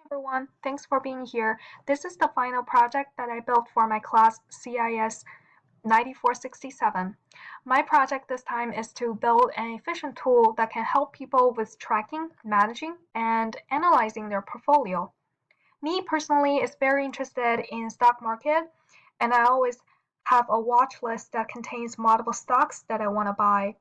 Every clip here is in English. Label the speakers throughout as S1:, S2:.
S1: everyone, thanks for being here. This is the final project that I built for my class CIS 9467. My project this time is to build an efficient tool that can help people with tracking, managing, and analyzing their portfolio. Me personally is very interested in stock market, and I always have a watch list that contains multiple stocks that I want to buy.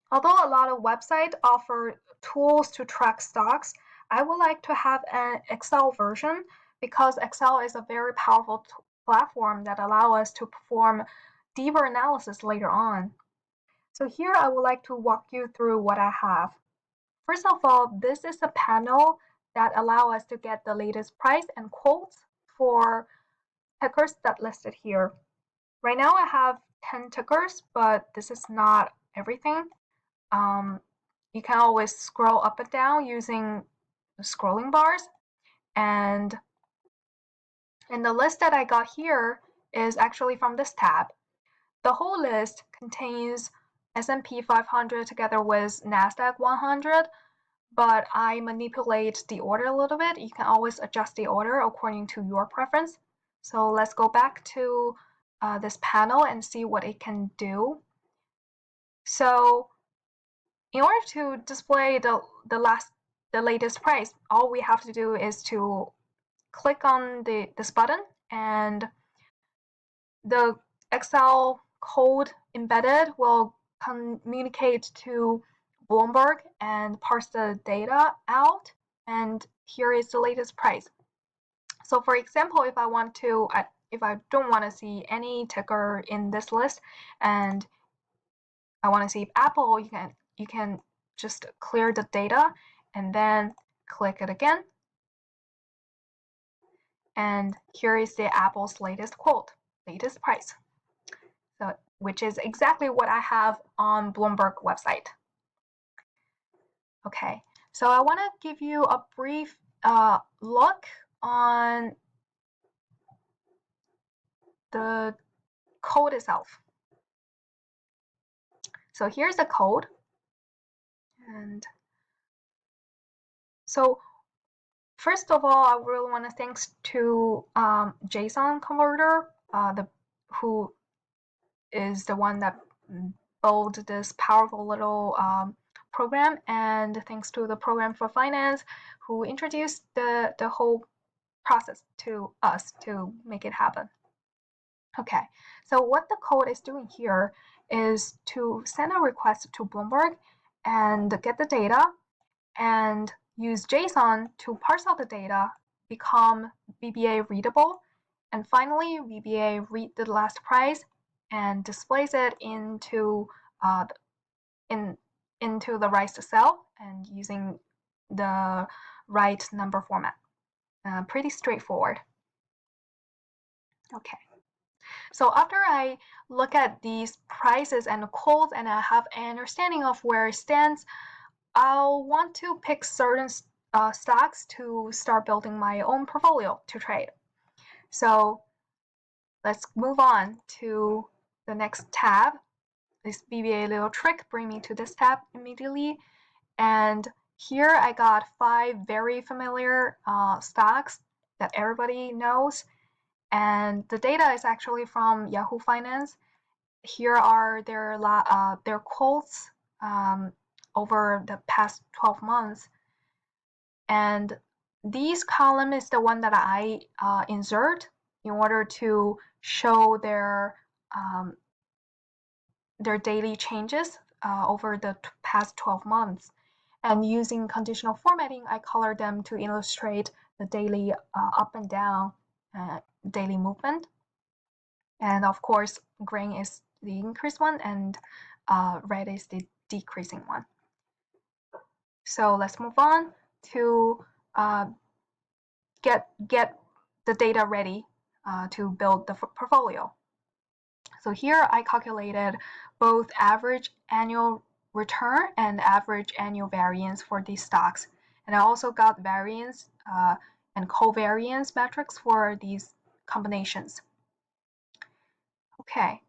S1: Although a lot of websites offer tools to track stocks, I would like to have an Excel version because Excel is a very powerful platform that allows us to perform deeper analysis later on. So here I would like to walk you through what I have. First of all, this is a panel that allows us to get the latest price and quotes for tickers that listed here. Right now I have 10 tickers, but this is not everything. You can always scroll up and down using the scrolling bars, and the list that I got here is actually from this tab. The whole list contains S&P 500 together with NASDAQ 100, but I manipulate the order a little bit. You can always adjust the order according to your preference. So let's go back to this panel and see what it can do. So in order to display the latest price, all we have to do is to click on this button, and the Excel code embedded will communicate to Bloomberg and parse the data out, and here is the latest price. So for example, if I don't want to see any ticker in this list and I want to see Apple, you can just clear the data and then click it again. And here is the Apple's latest quote, latest price, so which is exactly what I have on Bloomberg website. Okay, so I want to give you a brief look on the code itself. So here's the code, and so first of all, I really want to thanks to JSON converter, who is the one that built this powerful little program, and thanks to the Program for Finance who introduced the whole process to us to make it happen. Okay, so what the code is doing here is to send a request to Bloomberg and get the data and use JSON to parse out the data, become VBA readable, and finally VBA read the last price and displays it into the right cell and using the right number format. Pretty straightforward. Okay. So after I look at these prices and quotes and I have an understanding of where it stands, I'll want to pick certain stocks to start building my own portfolio to trade. So let's move on to the next tab. This VBA little trick bring me to this tab immediately. And here I got 5 very familiar stocks that everybody knows. And the data is actually from Yahoo Finance. Here are their quotes over the past 12 months. And these column is the one that I insert in order to show their daily changes over the past 12 months. And using conditional formatting, I color them to illustrate the daily up and down daily movement. And of course, green is the increased one and red is the decreasing one. So let's move on to get the data ready to build the portfolio. So here I calculated both average annual return and average annual variance for these stocks. And I also got variance and covariance metrics for these combinations. Okay,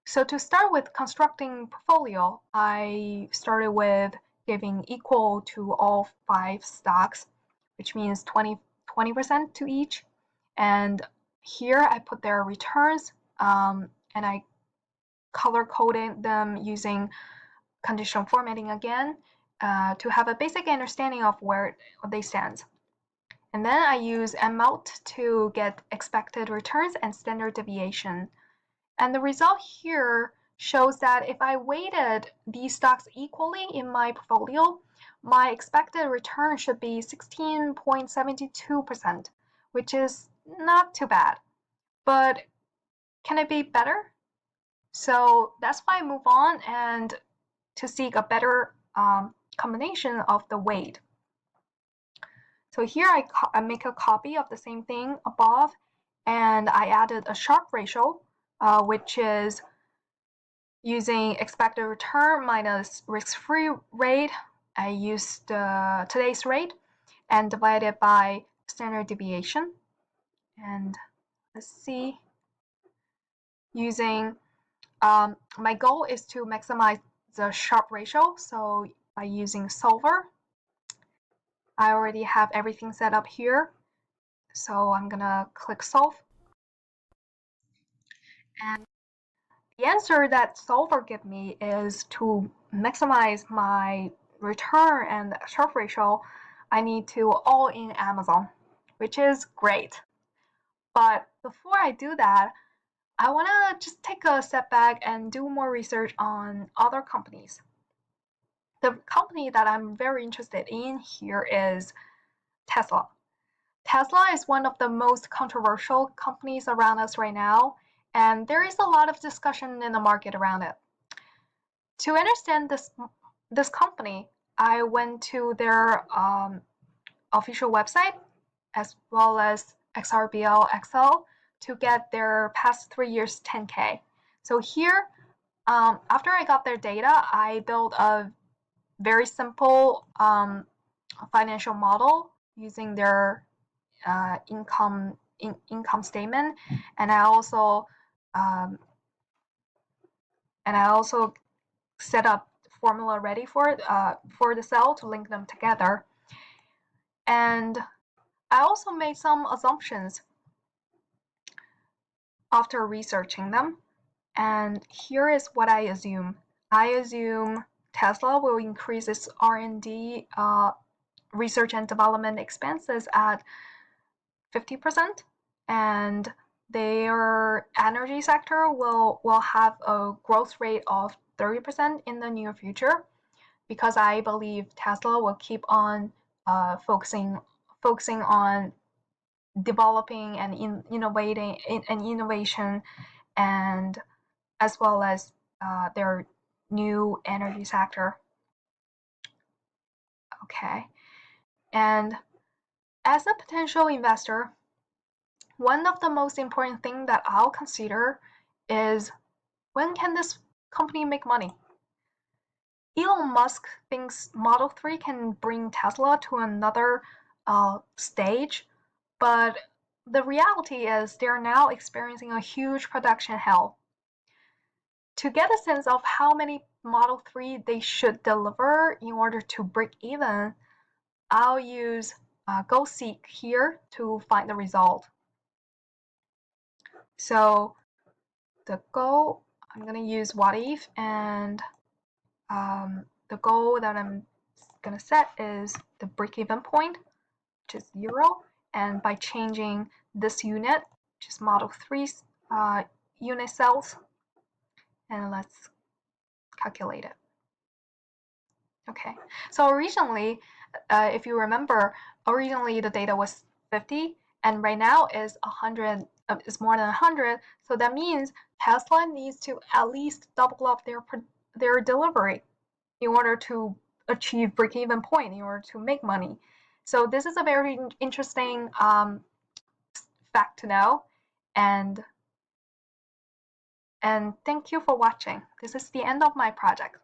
S1: so to start with constructing portfolio, I started with giving equal to all 5 stocks, which means 20% to each. And here I put their returns, and I color coded them using conditional formatting again to have a basic understanding of where they stand. And then I use MMount to get expected returns and standard deviation. And the result here shows that if I weighted these stocks equally in my portfolio, my expected return should be 16.72%, which is not too bad. But can it be better? So that's why I move on and to seek a better combination of the weight. So here I make a copy of the same thing above, and I added a Sharpe ratio, which is using expected return minus risk-free rate. I used today's rate and divided by standard deviation. And let's see, using my goal is to maximize the Sharpe ratio. So by using solver, I already have everything set up here. So I'm gonna click solve. And the answer that solver gives me is to maximize my return and Sharpe ratio, I need to all in Amazon, which is great. But before I do that, I want to just take a step back and do more research on other companies. The company that I'm very interested in here is Tesla. Tesla is one of the most controversial companies around us right now, and there is a lot of discussion in the market around it. To understand this company, I went to their official website as well as XRBL Excel to get their past 3 years 10K. So here, after I got their data, I built a very simple financial model using their income statement, and I also set up formula ready for the cell to link them together. And I also made some assumptions after researching them. And here is what I assume. I assume Tesla will increase its R&D research and development expenses at 50%, and their energy sector will have a growth rate of 30% in the near future, because I believe Tesla will keep on focusing on developing and innovating and innovation, and as well as their new energy sector. Okay, and as a potential investor, one of the most important things that I'll consider is, when can this company make money? Elon Musk thinks Model 3 can bring Tesla to another stage, but the reality is they're now experiencing a huge production hell. To get a sense of how many Model 3 they should deliver in order to break even, I'll use GoSeek here to find the result. So the goal, I'm going to use what if, and the goal that I'm going to set is the break-even point, which is 0. And by changing this unit, which is Model 3's unit cells, and let's calculate it. Okay, so originally, if you remember, originally the data was 50, and right now is 100. Is more than 100. So that means Tesla needs to at least double up their delivery in order to achieve break-even point, in order to make money. So this is a very interesting fact to know, and thank you for watching. This is the end of my project.